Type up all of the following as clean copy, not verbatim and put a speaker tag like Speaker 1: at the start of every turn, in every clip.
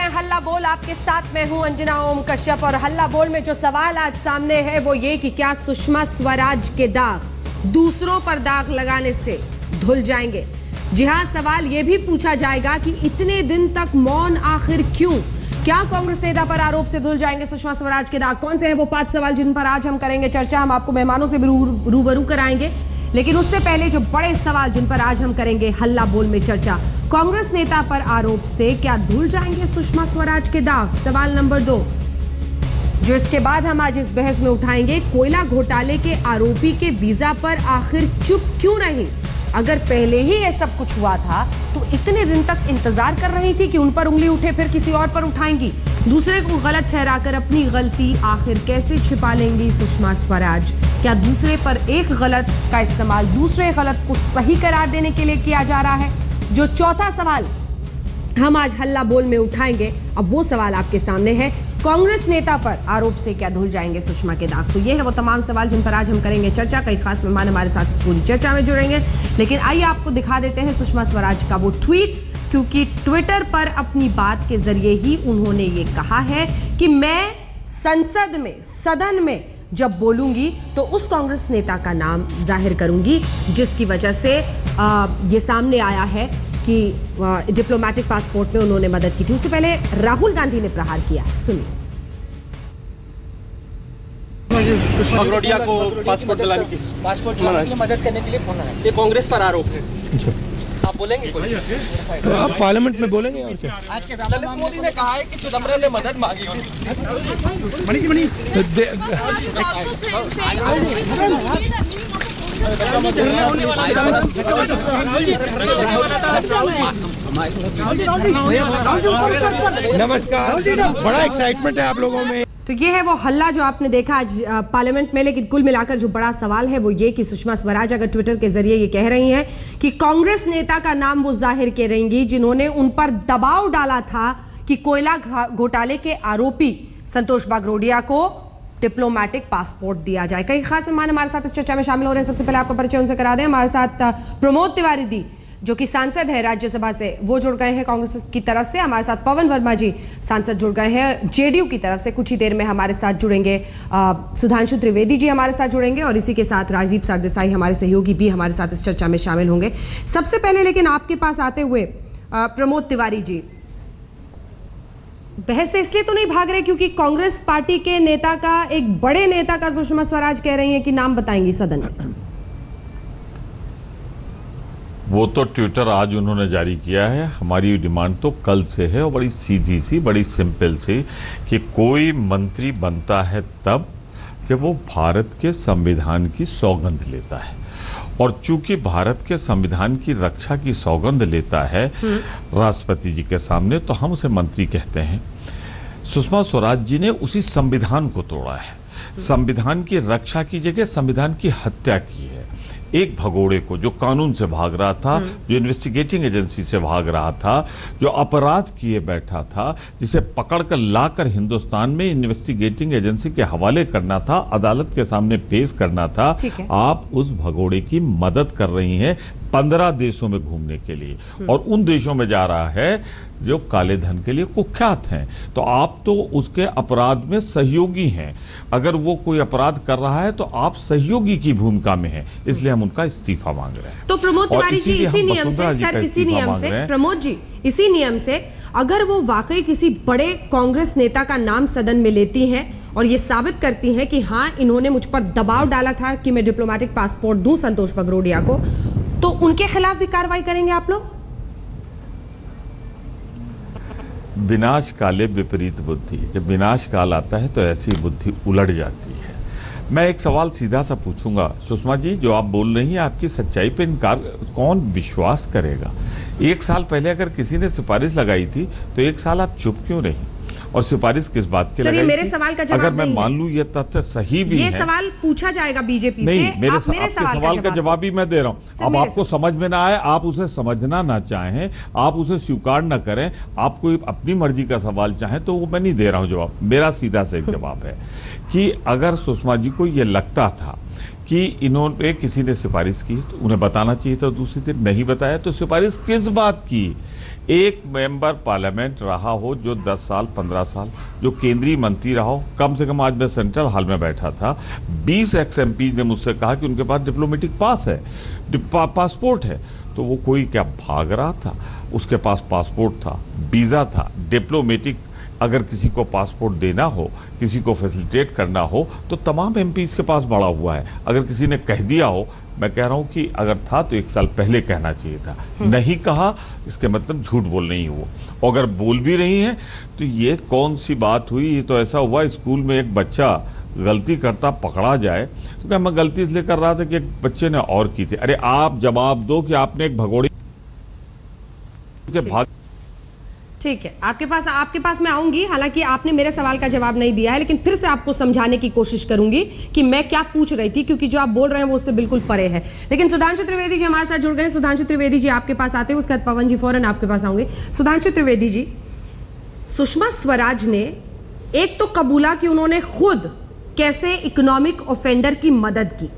Speaker 1: हैं हल्ला बोल, आपके साथ मैं हूं अंजना ओम कश्यप। और हल्ला बोल में जो सवाल आज सामने है वो ये कि क्या सुषमा स्वराज के दाग दूसरों पर दाग लगाने से धुल जाएंगे। जी हां, सवाल ये भी पूछा जाएगा कि इतने दिन तक मौन आखिर क्यों। क्या कांग्रेस नेता पर आरोप से धुल जाएंगे सुषमा स्वराज के दाग? कौन से हैं वो 5 सवाल जिन पर आज हम करेंगे चर्चा। हम आपको मेहमानों से भी रूबरू कराएंगे, लेकिन उससे पहले जो बड़े सवाल जिन पर आज हम करेंगे हल्ला बोल में चर्चा, कांग्रेस नेता पर आरोप से क्या धुल जाएंगे सुषमा स्वराज के दाग? सवाल नंबर 2 जो इसके बाद हम आज इस बहस में उठाएंगे, कोयला घोटाले के आरोपी के वीजा पर आखिर चुप क्यों रही? अगर पहले ही ये सब कुछ हुआ था तो इतने दिन तक इंतजार कर रही थी कि उन पर उंगली उठे फिर किसी और पर उठाएंगी। दूसरे को गलत ठहराकर अपनी गलती आखिर कैसे छिपा लेंगी सुषमा स्वराज? क्या दूसरे पर एक गलत का इस्तेमाल दूसरे गलत को सही करार देने के लिए किया जा रहा है? जो चौथा सवाल हम आज हल्ला बोल में उठाएंगे, अब वो सवाल आपके सामने है, कांग्रेस नेता पर आरोप से क्या धुल जाएंगे सुषमा के दाग? तो ये है वो तमाम सवाल जिन पर आज हम करेंगे चर्चा। कई खास मेहमान हमारे साथ इस पूरी चर्चा में जुड़ेंगे, लेकिन आइए आपको दिखा देते हैं सुषमा स्वराज का वो ट्वीट, क्योंकि ट्विटर पर अपनी बात के जरिए ही उन्होंने ये कहा है कि मैं संसद में, सदन में जब बोलूंगी तो उस कांग्रेस नेता का नाम जाहिर करूंगी जिसकी वजह से ये सामने आया है कि डिप्लोमेटिक पासपोर्ट में उन्होंने मदद की थी। उससे पहले राहुल गांधी ने प्रहार किया है, सुनिए।
Speaker 2: भगोड़िया को पासपोर्ट दिलाने की मदद करने के लिए फोन आया, ये कांग्रेस पर आरोप है। आप बोलेंगे?
Speaker 3: आप पार्लियामेंट में बोलेंगे और क्या?
Speaker 2: आज के ललित मोदी ने कहा है कि चिदम्बरम ने मदद मांगी थी।
Speaker 3: नमस्कार, बड़ा एक्साइटमेंट है आप लोगों में।
Speaker 1: तो ये है वो हल्ला जो आपने देखा आज पार्लियामेंट में, लेकिन कुल मिलाकर जो बड़ा सवाल है वो ये कि सुषमा स्वराज अगर ट्विटर के जरिए ये कह रही हैं कि कांग्रेस नेता का नाम वो जाहिर करेंगी जिन्होंने उन पर दबाव डाला था कि कोयला घोटाले के आरोपी संतोष बागरोडिया को डिप्लोमेटिक पासपोर्ट दिया जाए। कई खास मेहमान हमारे साथ इस चर्चा में शामिल हो रहे हैं। सबसे पहले आपका परिचय उनसे करा दें। हमारे साथ प्रमोद तिवारी दी जो कि सांसद है राज्यसभा से, वो जुड़ गए हैं कांग्रेस की तरफ से। हमारे साथ पवन वर्मा जी सांसद जुड़ गए हैं जेडीयू की तरफ से। कुछ ही देर में हमारे साथ जुड़ेंगे सुधांशु त्रिवेदी जी हमारे साथ जुड़ेंगे, और इसी के साथ राजीव सरदेसाई हमारे सहयोगी भी हमारे साथ इस चर्चा में शामिल होंगे। सबसे पहले लेकिन आपके पास आते हुए प्रमोद तिवारी जी, बहस से इसलिए तो नहीं भाग रहे क्योंकि कांग्रेस पार्टी के नेता का, एक बड़े नेता का सुषमा स्वराज कह रही हैं कि नाम बताएंगी सदन में?
Speaker 4: वो तो ट्विटर आज उन्होंने जारी किया है। हमारी डिमांड तो कल से है और बड़ी सीधी सी, बड़ी सिंपल सी, कि कोई मंत्री बनता है तब जब वो भारत के संविधान की सौगंध लेता है, और चूंकि भारत के संविधान की रक्षा की सौगंध लेता है राष्ट्रपति जी के सामने, तो हम उसे मंत्री कहते हैं। सुषमा स्वराज जी ने उसी संविधान को तोड़ा है, संविधान की रक्षा की जगह संविधान की हत्या की है। एक भगोड़े को जो कानून से भाग रहा था, जो इन्वेस्टिगेटिंग एजेंसी से भाग रहा था, जो अपराध किए बैठा था, जिसे पकड़कर लाकर हिंदुस्तान में इन्वेस्टिगेटिंग एजेंसी के हवाले करना था, अदालत के सामने पेश करना था, आप उस भगोड़े की मदद कर रही हैं 15 देशों में घूमने के लिए, और उन देशों में जा रहा है जो काले धन के लिए कुख्यात हैं। तो आप तो उसके अपराध में सहयोगी हैं। अगर वो कोई अपराध कर रहा है तो आप सहयोगी की भूमिका में हैं, इसलिए हम उनका इस्तीफा मांग रहे हैं।
Speaker 1: तो प्रमोद तिवारी जी, इसी नियम से सर, इसी नियम से प्रमोद जी, इसी नियम से अगर वो वाकई किसी बड़े कांग्रेस नेता का नाम सदन में लेती हैं और ये साबित करती हैं कि हाँ इन्होंने मुझ पर दबाव डाला था कि मैं डिप्लोमेटिक पासपोर्ट दूं संतोष बागरोडिया को, तो उनके खिलाफ भी कार्रवाई करेंगे आप लोग?
Speaker 4: विनाश काले विपरीत बुद्धि, जब विनाश काल आता है तो ऐसी बुद्धि उलट जाती है। मैं एक सवाल सीधा सा पूछूंगा, सुषमा जी, जो आप बोल रही हैं आपकी सच्चाई पे इनकार कौन विश्वास करेगा? 1 साल पहले अगर किसी ने सिफारिश लगाई थी तो 1 साल आप चुप क्यों रही? और सिफारिश किस बात की लगाई?
Speaker 1: मेरे सवाल का जवाब
Speaker 4: अगर मैं मान लूं ये तथ्य सही भी है,
Speaker 1: ये सवाल पूछा जाएगा बीजेपी से।
Speaker 4: मेरे सवाल का जवाब ही मैं दे रहा हूं। अब आपको समझ में ना आए, आप उसे समझना ना चाहें, आप उसे स्वीकार ना करें, आप कोई अपनी मर्जी का सवाल चाहें तो वो मैं नहीं दे रहा हूं जवाब। मेरा सीधा से एक जवाब है कि अगर सुषमा जी को ये लगता था कि इन्होंने किसी ने सिफारिश की तो उन्हें बताना चाहिए था, दूसरी दिन नहीं बताया तो सिफारिश किस बात की? एक मेंबर पार्लियामेंट रहा हो जो 10 साल 15 साल, जो केंद्रीय मंत्री रहा हो, कम से कम आज मैं सेंट्रल हॉल में बैठा था, 20 एक्स-एमपी ने मुझसे कहा कि उनके पास डिप्लोमेटिक पास है, पासपोर्ट है। तो वो कोई क्या भाग रहा था? उसके पास पासपोर्ट था, वीजा था, डिप्लोमेटिक। अगर किसी को पासपोर्ट देना हो, किसी को फैसिलिटेट करना हो तो तमाम एमपीज के पास बढ़ा हुआ है। अगर किसी ने कह दिया हो, मैं कह रहा हूं कि अगर था तो 1 साल पहले कहना चाहिए था, नहीं कहा इसके मतलब झूठ बोल रही हो। और अगर बोल भी रही हैं तो ये कौन सी बात हुई? ये तो ऐसा हुआ स्कूल में एक बच्चा गलती करता पकड़ा जाए तो क्या मैं गलती इसलिए कर रहा था कि एक बच्चे ने और की थी। अरे आप जवाब दो कि आपने एक भगोड़े के भाग।
Speaker 1: ठीक है, आपके पास मैं आऊंगी। हालांकि आपने मेरे सवाल का जवाब नहीं दिया है, लेकिन फिर से आपको समझाने की कोशिश करूंगी कि मैं क्या पूछ रही थी, क्योंकि जो आप बोल रहे हैं वो उससे बिल्कुल परे है। लेकिन सुधांशु त्रिवेदी जी हमारे साथ जुड़ गए। सुधांशु त्रिवेदी जी आपके पास आते हैं, उसके बाद पवन जी फौरन आपके पास आऊंगे। सुधांशु त्रिवेदी जी, सुषमा स्वराज ने एक तो कबूला कि उन्होंने खुद कैसे इकोनॉमिक ऑफेंडर की मदद की,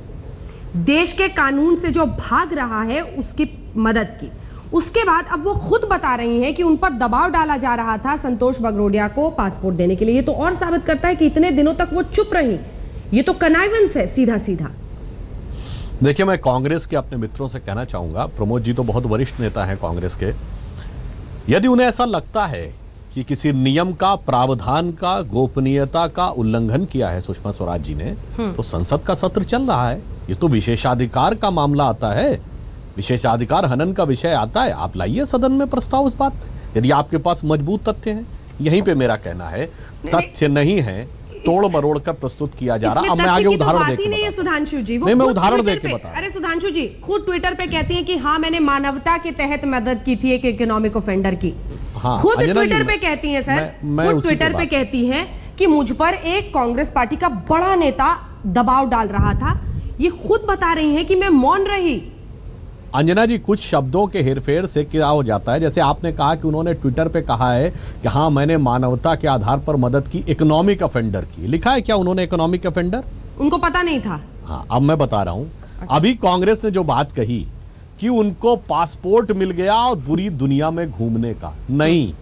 Speaker 1: देश के कानून से जो भाग रहा है उसकी मदद की। उसके बाद अब वो खुद बता रही हैं कि उन पर दबाव डाला जा रहा था संतोष बगरोडिया को पासपोर्ट देने के लिए। ये तो और साबित करता है कि इतने दिनों तक वो चुप रही। ये तो कनाइवेंस है सीधा सीधा।
Speaker 5: देखिए, मैं कांग्रेस के अपने मित्रों से कहना चाहूंगा, प्रमोद जी तो बहुत वरिष्ठ नेता हैं कांग्रेस के, यदि उन्हें ऐसा लगता है कि किसी नियम का, प्रावधान का, गोपनीयता का उल्लंघन किया है सुषमा स्वराज जी ने, तो संसद का सत्र चल रहा है, ये तो विशेषाधिकार का मामला आता है, विशेषाधिकार हनन का विषय आता है। आप लाइए सदन में प्रस्ताव उस बात पे, यदि आपके पास मजबूत तथ्य हैं। यहीं पे मेरा कहना है, तथ्य नहीं है, तोड़ मरोड़ कर प्रस्तुत किया जा रहा। अब मैं आगे उदाहरण देके
Speaker 1: नहीं है सुधांशु जी,
Speaker 5: मैं उदाहरण देके बता।
Speaker 1: अरे सुधांशु जी खुद ट्विटर पे कहती हैं कि हाँ मैंने मानवता के तहत मदद की थी एक इकोनॉमिक ऑफेंडर की।
Speaker 5: हाँ,
Speaker 1: खुद ट्विटर पे कहती हैं सर, खुद ट्विटर पे कहती हैं कि मुझ पर एक कांग्रेस पार्टी का बड़ा नेता दबाव डाल रहा था। ये खुद बता रही हैं कि मैं मौन रही।
Speaker 5: अंजना जी, कुछ शब्दों के हेरफेर से क्या हो जाता है, जैसे आपने कहा कि उन्होंने ट्विटर पे कहा है कि हाँ मैंने मानवता के आधार पर मदद की, इकोनॉमिक ऑफेंडर की। लिखा है क्या उन्होंने इकोनॉमिक ऑफेंडर?
Speaker 1: उनको पता नहीं था।
Speaker 5: हाँ, अब मैं बता रहा हूं। अभी कांग्रेस ने जो बात कही कि उनको पासपोर्ट मिल गया और पूरी दुनिया में घूमने का, नहीं,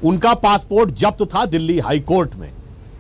Speaker 5: उनका पासपोर्ट जब्त था दिल्ली हाई कोर्ट में,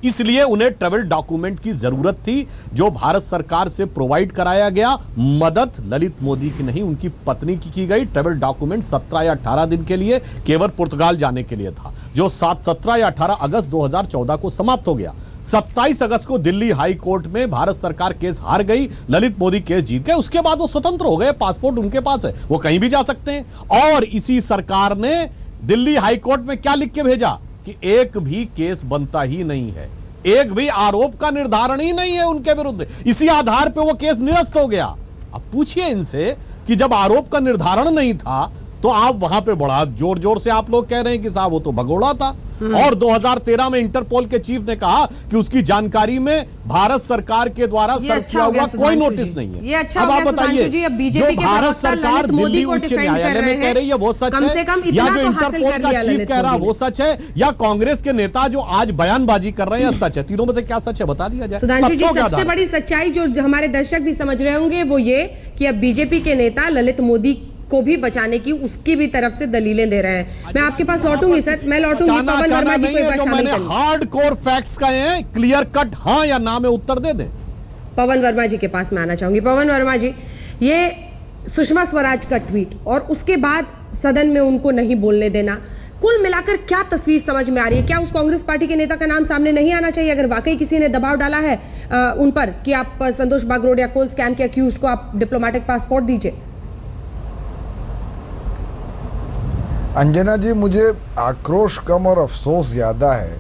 Speaker 5: इसलिए उन्हें ट्रैवल डॉक्यूमेंट की जरूरत थी जो भारत सरकार से प्रोवाइड कराया गया। मदद ललित मोदी की नहीं, उनकी पत्नी की गई। ट्रैवल डॉक्यूमेंट 17 या 18 दिन के लिए केवल पुर्तगाल जाने के लिए था, जो 17 या 18 अगस्त 2014 को समाप्त हो गया। 27 अगस्त को दिल्ली हाई कोर्ट में भारत सरकार केस हार गई, ललित मोदी केस जीत गए। उसके बाद वो स्वतंत्र हो गए, पासपोर्ट उनके पास है, वो कहीं भी जा सकते हैं। और इसी सरकार ने दिल्ली हाई कोर्ट में क्या लिख के भेजा कि एक भी केस बनता ही नहीं है, एक भी आरोप का निर्धारण ही नहीं है उनके विरुद्ध, इसी आधार पे वो केस निरस्त हो गया। अब पूछिए इनसे कि जब आरोप का निर्धारण नहीं था तो आप वहां पे बड़ा जोर जोर से आप लोग कह रहे हैं कि साहब वो तो भगोड़ा था। और 2013 में इंटरपोल के चीफ ने कहा कि उसकी जानकारी में भारत सरकार के द्वारा सर्च किया हुआ कोई नोटिस नहीं है।
Speaker 1: ये अच्छा हो गया सुधांशु जी, अब बीजेपी के
Speaker 5: भारत सरकार दिल्ली उच्च न्यायालय में कह रही है वो सच है, या जो इंटरपोल का चीफ कह रहा है वो सच है, या कांग्रेस के नेता जो आज बयानबाजी कर रहे हैं सच है? तीनों में से क्या सच है बता दिया जाए।
Speaker 1: सुधांशु जी, सबसे बड़ी सच्चाई जो हमारे दर्शक भी समझ रहे होंगे वो ये कि अब बीजेपी के नेता ललित मोदी को भी बचाने की उसकी भी तरफ से दलीलें दे रहे हैं। मैं आपके पास लौटूंगी सर, मैं लौटूंगी। पवन वर्मा जी को एक बार शामिल करें।
Speaker 5: हार्डकोर फैक्ट्स का है, क्लियर कट हाँ या ना में उत्तर दे दें।
Speaker 1: पवन वर्मा जी के पास मैं आना चाहूंगी। पवन वर्मा जी, ये सुषमा स्वराज का ट्वीट और उसके बाद सदन में उनको नहीं बोलने देना, कुल मिलाकर क्या तस्वीर समझ में आ रही है? क्या उस कांग्रेस पार्टी के नेता का नाम सामने नहीं आना चाहिए अगर वाकई किसी ने दबाव डाला है उन पर कि आप संतोष बागरोडिया कोल स्कैम के अक्यूज को आप डिप्लोमेटिक पासपोर्ट दीजिए?
Speaker 6: अंजना जी, मुझे आक्रोश कम और अफसोस ज़्यादा है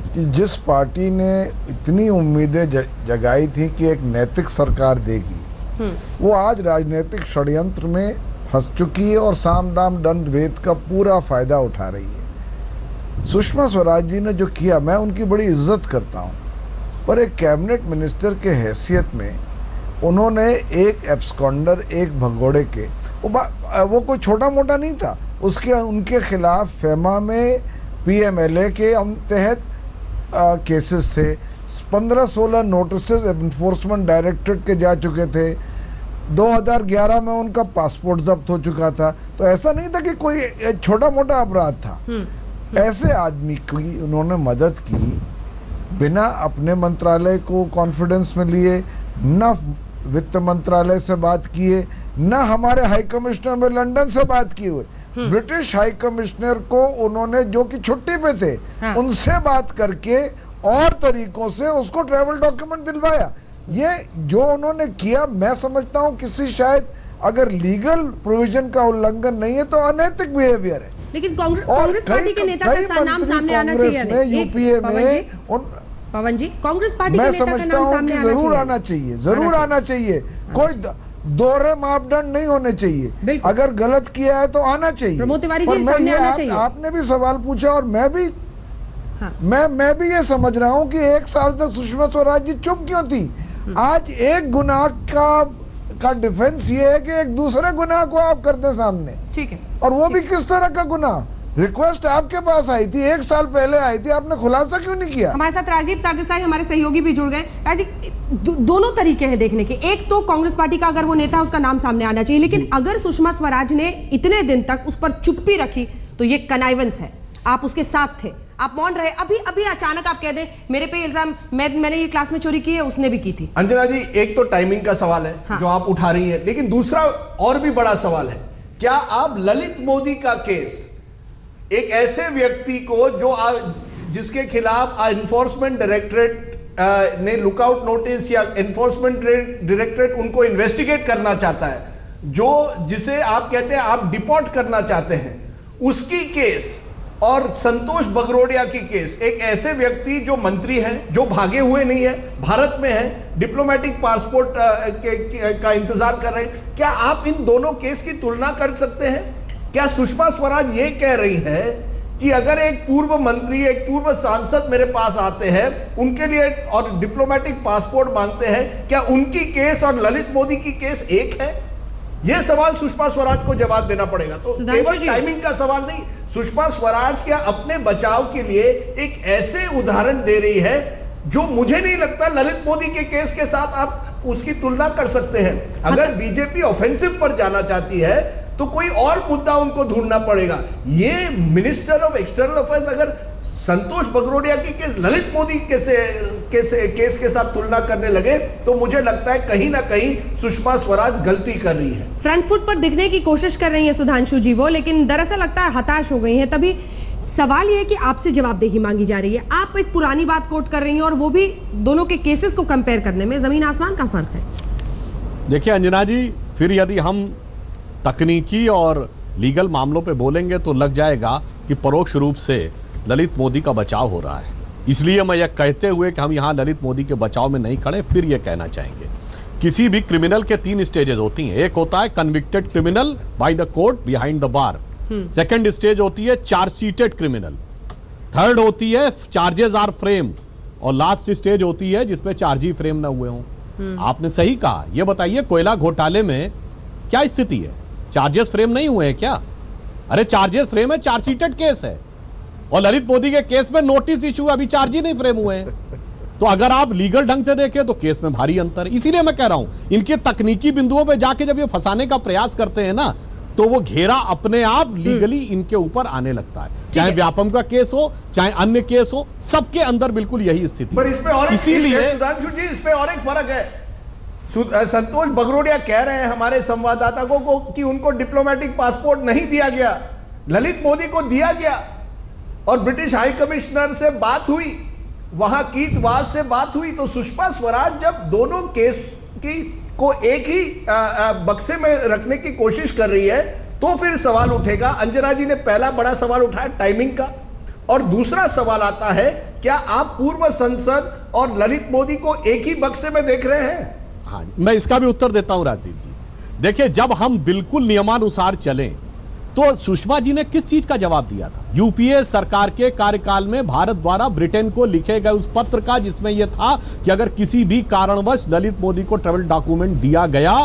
Speaker 6: कि जिस पार्टी ने इतनी उम्मीदें जगाई थी कि एक नैतिक सरकार देगी, वो आज राजनीतिक षड्यंत्र में फंस चुकी है और साम दाम दंड भेद का पूरा फायदा उठा रही है। सुषमा स्वराज जी ने जो किया, मैं उनकी बड़ी इज्जत करता हूँ, पर एक कैबिनेट मिनिस्टर के हैसियत में उन्होंने एक एब्सकॉन्डर, एक भगोड़े के, वो कोई छोटा मोटा नहीं था, उनके खिलाफ फेमा में पीएमएलए के तहत केसेस थे, 15-16 नोटिस एनफोर्समेंट डायरेक्टरेट के जा चुके थे। 2011 में उनका पासपोर्ट जब्त हो चुका था। तो ऐसा नहीं था कि कोई छोटा मोटा अपराध था। ऐसे आदमी की उन्होंने मदद की बिना अपने मंत्रालय को कॉन्फिडेंस में लिए, न वित्त मंत्रालय से बात किए, न हमारे हाई कमिश्नर में लंदन से बात किए हुए। ब्रिटिश हाई कमिश्नर को उन्होंने, जो कि छुट्टी पे थे, उनसे बात करके और तरीकों से उसको ट्रैवल डॉक्यूमेंट दिलवाया। ये जो उन्होंने किया, मैं समझता हूं किसी शायद अगर लीगल प्रोविजन का उल्लंघन नहीं है तो अनैतिक बिहेवियर है।
Speaker 1: लेकिन कांग्रेस पार्टी के नेता का नाम सामने आना चाहिए।
Speaker 6: यूपीए में
Speaker 1: पवन जी, कांग्रेस पार्टी के नेता का नाम सामने
Speaker 6: जरूर आना चाहिए, जरूर आना चाहिए। कोई दोहरे मापदंड नहीं होने चाहिए। अगर गलत किया है तो आना चाहिए।
Speaker 1: प्रमोद तिवारी जी, सामने आना चाहिए।
Speaker 6: आपने भी सवाल पूछा और मैं भी मैं भी ये समझ रहा हूँ कि 1 साल तक सुषमा स्वराज जी चुप क्यों थी। आज एक गुनाह का डिफेंस ये है कि एक दूसरे गुनाह को आप करते सामने, ठीक है, और वो भी किस तरह का गुनाह। रिक्वेस्ट आपके पास आई थी, 1 साल पहले आई थी, आपने खुलासा क्यों नहीं किया।
Speaker 1: हमारे साथ राजीव सरदेसाई हमारे सहयोगी भी जुड़ गए। राजीव, दोनों तरीके हैं देखने के। एक तो कांग्रेस पार्टी का अगर वो नेता है उसका नाम सामने आना चाहिए, लेकिन अगर सुषमा स्वराज ने इतने दिन तक उस पर चुप्पी रखी तो ये कनाइवेंस है। आप उसके साथ थे, आप मौन रहे, अभी अचानक आप कह दें मेरे पे इल्जाम, मैंने ये क्लास में चोरी की है, उसने भी की थी।
Speaker 7: अंजना जी, एक तो टाइमिंग का सवाल है जो आप उठा रही है, लेकिन दूसरा और भी बड़ा सवाल है, क्या आप ललित मोदी का केस एक ऐसे व्यक्ति को जो जिसके खिलाफ एनफोर्समेंट डायरेक्टरेट ने लुकआउट नोटिस या एनफोर्समेंट डायरेक्टरेट उनको इन्वेस्टिगेट करना चाहता है, जिसे आप कहते हैं आप डिपोर्ट करना चाहते हैं, उसकी केस और संतोष बगरोडिया की केस, एक ऐसे व्यक्ति जो मंत्री हैं, जो भागे हुए नहीं है, भारत में है, डिप्लोमेटिक पासपोर्ट का इंतजार कर रहे हैं, क्या आप इन दोनों केस की तुलना कर सकते हैं? क्या सुषमा स्वराज ये कह रही है कि अगर एक पूर्व मंत्री, एक पूर्व सांसद मेरे पास आते हैं, उनके लिए और डिप्लोमेटिक पासपोर्ट मांगते हैं, क्या उनकी केस और ललित मोदी की केस एक है? यह सवाल सुषमा स्वराज को जवाब देना पड़ेगा। तो केवल टाइमिंग का सवाल नहीं, सुषमा स्वराज क्या अपने बचाव के लिए एक ऐसे उदाहरण दे रही है जो मुझे नहीं लगता ललित मोदी के केस के साथ आप उसकी तुलना कर सकते हैं। अगर बीजेपी ऑफेंसिव पर जाना चाहती है तो कोई और मुद्दा उनको ढूंढना पड़ेगा। ये मिनिस्टर ऑफ एक्सटर्नल अफेयर्स अगर संतोष बगरोडिया की केस ललित मोदी केस के साथ तुलना करने लगे तो मुझे लगता है कहीं ना कहीं सुषमा स्वराज गलती कर रही है।
Speaker 1: फ्रंट फुट पर दिखने की कोशिश कर रही है सुधांशु जी वो, लेकिन दरअसल लगता है हताश हो गई हैं। तभी सवाल यह है कि आपसे जवाबदेही मांगी जा रही है। आप एक पुरानी बात कोट कर रही हैं और वो भी दोनों के केसेस को कंपेयर करने में जमीन आसमान का फर्क है।
Speaker 5: देखिए अंजना जी, फिर यदि हम तकनीकी और लीगल मामलों पे बोलेंगे तो लग जाएगा कि परोक्ष रूप से ललित मोदी का बचाव हो रहा है। इसलिए मैं यह कहते हुए कि हम यहाँ ललित मोदी के बचाव में नहीं खड़े, फिर यह कहना चाहेंगे किसी भी क्रिमिनल के 3 स्टेजेस होती हैं। एक होता है convicted criminal by the court behind the bar, second stage होती है चार्जशीटेड क्रिमिनल, थर्ड होती है चार्जेस आर फ्रेम, और लास्ट स्टेज होती है जिसपे चार्ज ही फ्रेम ना हुए हों। आपने सही कहा। यह बताइए कोयला घोटाले में क्या स्थिति है? चार्जेस फ्रेम नहीं हुए हैं क्या? अरे चार्जेस फ्रेम है, चार्जशीटेड केस है, और ललित मोदी के केस में नोटिस इशू, अभी चार्ज ही नहीं फ्रेम हुए हैं। तो अगर आप लीगल ढंग से देखें तो केस में भारी अंतर है। इसीलिए मैं कह रहा हूं इनके तकनीकी बिंदुओं पे जाके जब ये फंसाने का प्रयास करते हैं ना, तो वो घेरा अपने आप लीगली इनके ऊपर आने लगता है। चाहे व्यापम का केस हो, चाहे अन्य केस हो, सबके अंदर बिल्कुल यही स्थिति
Speaker 7: है। इसमें और इसीलिए सुधांशु जी, इसमें और एक फर्क है। संतोष बगरोडिया कह रहे हैं हमारे संवाददाता को कि उनको डिप्लोमेटिक पासपोर्ट नहीं दिया गया, ललित मोदी को दिया गया, और ब्रिटिश हाई कमिश्नर से बात हुई, वहां कीत वास से बात हुई। तो सुषमा स्वराज जब दोनों केस को एक ही बक्से में रखने की कोशिश कर रही है तो फिर सवाल उठेगा। अंजना जी ने पहला बड़ा सवाल उठाया टाइमिंग का, और दूसरा सवाल आता है क्या आप पूर्व संसद और ललित मोदी को एक ही बक्से में देख रहे हैं?
Speaker 5: हाँ, मैं इसका भी उत्तर देता हूं राजीव जी। देखिए, जब हम बिल्कुल नियमानुसार चलें तो सुषमा जी ने किस चीज का जवाब दिया था? यूपीए सरकार के कार्यकाल में भारत द्वारा ब्रिटेन को लिखे गए उस पत्र का, जिसमें यह था कि अगर किसी भी कारणवश ललित मोदी को ट्रैवल डॉक्यूमेंट दिया गया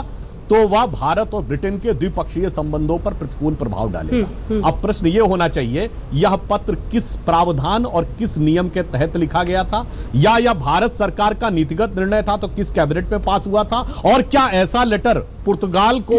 Speaker 5: तो वह भारत और ब्रिटेन के द्विपक्षीय संबंधों पर प्रतिकूल प्रभाव डालेगा। अब प्रश्न यह होना चाहिए, यह पत्र किस प्रावधान और किस नियम के तहत लिखा गया था, या यह भारत सरकार का नीतिगत निर्णय था तो किस कैबिनेट में पास हुआ था, और क्या ऐसा लेटर पुर्तगाल को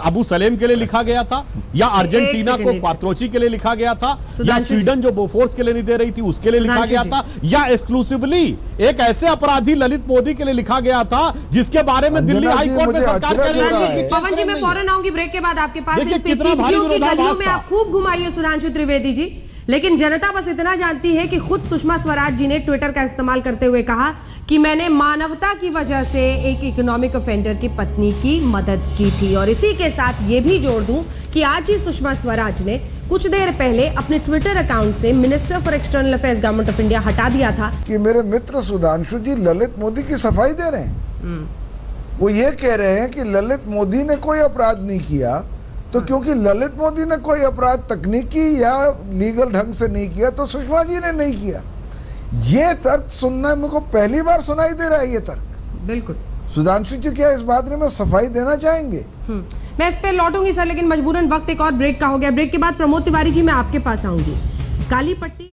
Speaker 5: अबू सलेम के लिए लिखा गया था, या अर्जेंटीना को क्वात्रोची के लिए लिखा गया था, या स्वीडन जो बोफोर्स के लिए नहीं दे रही थी उसके लिए लिखा गया था, या एक्सक्लूसिवली एक ऐसे अपराधी ललित मोदी के लिए लिखा गया था जिसके बारे में दिल्ली हाई कोर्ट में सरकार कह रही है।
Speaker 1: पवन जी, मैं फौरन आऊंगी ब्रेक के बाद आपके पास। गलियों में आप खूब घुमाइए सुधांशु त्रिवेदी जी, लेकिन जनता बस इतना जानती है कि खुद सुषमा स्वराज जी ने ट्विटर का इस्तेमाल करते हुए कहा कि मैंने मानवता की वजह से एक इकोनॉमिक ऑफेंडर की पत्नी की मदद की थी। और इसी के साथ ये भी जोड़ दूं कि आज ही सुषमा स्वराज ने कुछ देर पहले अपने ट्विटर अकाउंट से minister for external affairs government of India हटा दिया था।
Speaker 6: कि मेरे मित्र सुधांशु जी ललित मोदी की सफाई दे रहे हैं। वो ये कह रहे हैं कि ललित मोदी ने कोई अपराध नहीं किया, तो क्योंकि ललित मोदी ने कोई अपराध तकनीकी या लीगल ढंग से नहीं किया तो सुषमा जी ने नहीं किया। ये तर्क सुनना मेरे को पहली बार सुनाई दे रहा है। ये तर्क बिल्कुल। सुधांशु जी क्या इस बात में सफाई देना चाहेंगे?
Speaker 1: मैं इस पे लौटूंगी सर, लेकिन मजबूरन वक्त एक और ब्रेक का हो गया। ब्रेक के बाद प्रमोद तिवारी जी मैं आपके पास आऊंगी। काली पट्टी